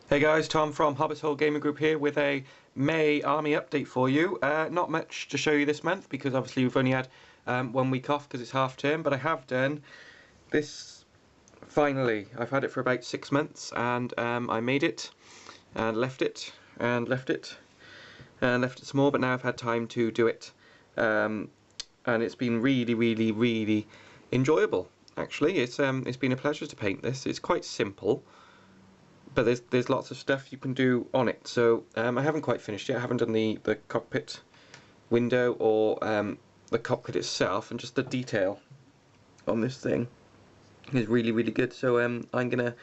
Hey guys, Tom from Hobbit's Hole Gaming Group here with a May Army update for you. Not much to show you this month because obviously we've only had 1 week off because it's half term, but I have done this finally. I've had it for about 6 months and I made it and left it and left it and left it some more, but now I've had time to do it. And it's been really enjoyable actually. It's been a pleasure to paint this. It's quite simple, but there's lots of stuff you can do on it. So I haven't quite finished yet. I haven't done the cockpit window or the cockpit itself, and just the detail on this thing is really good. So I'm gonna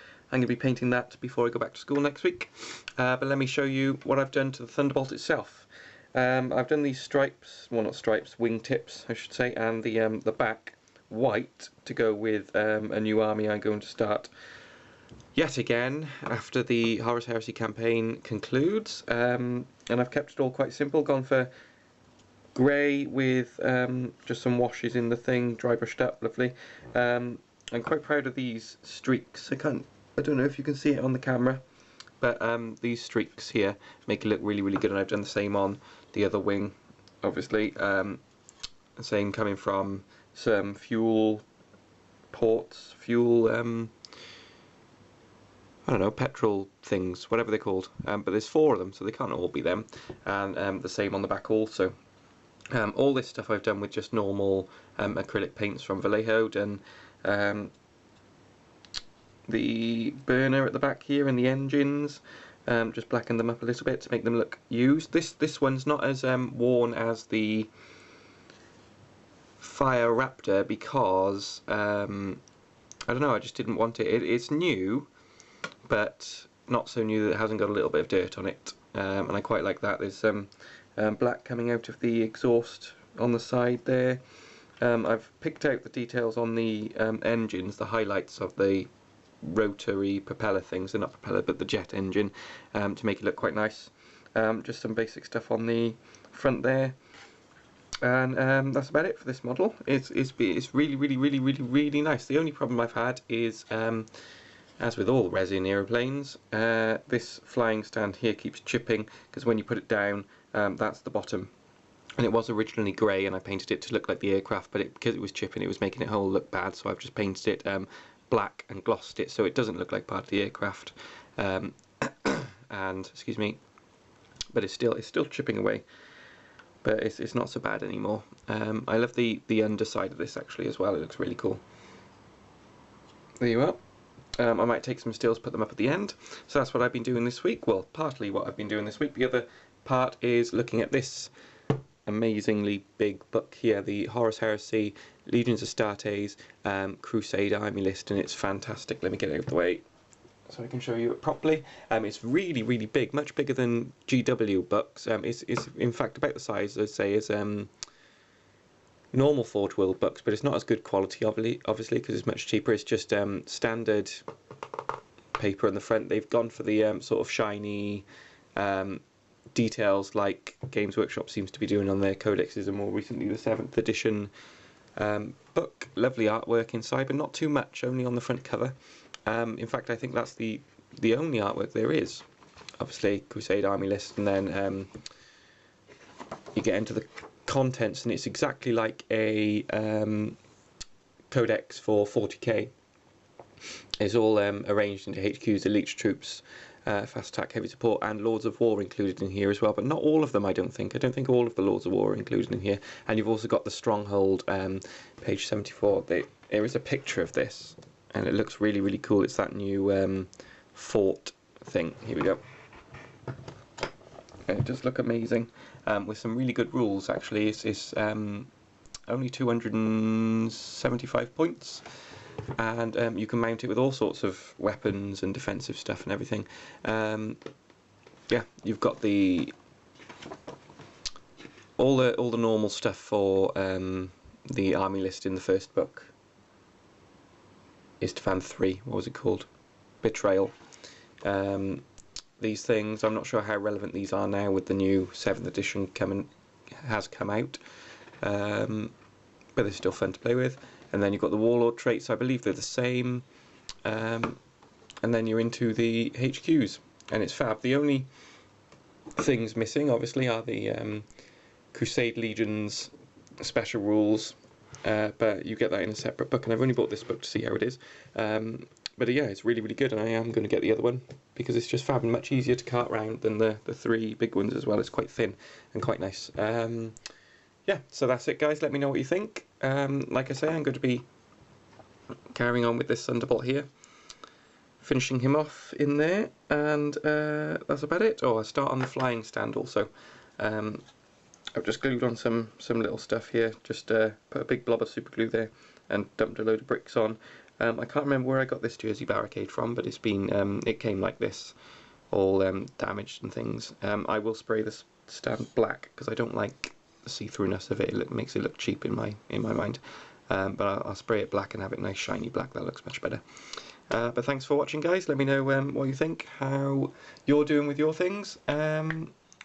be painting that before I go back to school next week. But let me show you what I've done to the Thunderbolt itself. I've done these stripes, well not stripes, wing tips I should say, and the back white to go with a new army I'm going to start yet again after the Horus Heresy campaign concludes, and I've kept it all quite simple, gone for grey with just some washes in the thing, dry brushed up, lovely. I'm quite proud of these streaks. I don't know if you can see it on the camera, but these streaks here make it look really good, and I've done the same on the other wing, obviously. The same coming from some fuel ports, I don't know, petrol things, whatever they're called, but there's 4 of them, so they can't all be them, and the same on the back also. All this stuff I've done with just normal acrylic paints from Vallejo, and the burner at the back here and the engines, just blackened them up a little bit to make them look used. This one's not as worn as the Fire Raptor because I don't know, I just didn't want it. It's new, but not so new that it hasn't got a little bit of dirt on it, and I quite like that. There's some black coming out of the exhaust on the side there. I've picked out the details on the engines, the highlights of the rotary propeller things. They're not propeller but the jet engine, to make it look quite nice. Just some basic stuff on the front there, and that's about it for this model. It's really nice. The only problem I've had is, as with all resin aeroplanes, this flying stand here keeps chipping, because when you put it down, that's the bottom. And it was originally grey, and I painted it to look like the aircraft, but because it was chipping, it was making it whole look bad, so I've just painted it black and glossed it so it doesn't look like part of the aircraft. And excuse me, but it's still chipping away, but it's not so bad anymore. I love the underside of this actually as well. It looks really cool. There you are. I might take some stills, put them up at the end. So that's what I've been doing this week. Well, partly what I've been doing this week. The other part is looking at this amazingly big book here, the Horus Heresy, Legions of Astartes, Crusade Army List, and it's fantastic. Let me get it out of the way so I can show you it properly. It's really big, much bigger than GW books. It's in fact about the size, I'd say, as normal Forge World books, but it's not as good quality, obviously, because it's much cheaper. It's just standard paper on the front. They've gone for the sort of shiny details like Games Workshop seems to be doing on their codexes, and more recently the 7th edition book. Lovely artwork inside, but not too much, only on the front cover. In fact, I think that's the only artwork there is. Obviously, Crusade Army List, and then you get into the contents, and it's exactly like a codex for 40k. It's all arranged into HQs, elite troops, fast attack, heavy support, and Lords of War included in here as well, but not all of them. I don't think all of the Lords of War are included in here. And you've also got the Stronghold, page 74. There is a picture of this, and it looks really cool. It's that new fort thing. Here we go. It does look amazing, with some really good rules actually. It's only 275 points, and you can mount it with all sorts of weapons and defensive stuff and everything. Yeah, you've got all the normal stuff for the army list in the first book. Istvan 3, what was it called? Betrayal. These things, I'm not sure how relevant these are now with the new 7th edition has come out, but they're still fun to play with. And then you've got the Warlord traits, I believe they're the same, and then you're into the HQs. and it's fab. The only things missing, obviously, are the Crusade Legions special rules, but you get that in a separate book, and I've only bought this book to see how it is. But yeah, it's really, really good, and I am going to get the other one because it's just fab and much easier to cart around than the three big ones as well. It's quite thin and quite nice. Yeah, so that's it, guys. Let me know what you think. Like I say, I'm going to be carrying on with this Thunderbolt here, finishing him off in there, and that's about it. Oh, I'll start on the flying stand also. I've just glued on some little stuff here, just put a big blob of super glue there and dumped a load of bricks on. I can't remember where I got this jersey barricade from, but it's been it came like this, all damaged and things. I will spray this stand black because I don't like the see-throughness of it. It makes it look cheap in my mind. But I'll spray it black and have it nice shiny black. That looks much better. But thanks for watching, guys. Let me know what you think, how you're doing with your things.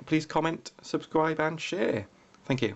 Please comment, subscribe and share. Thank you.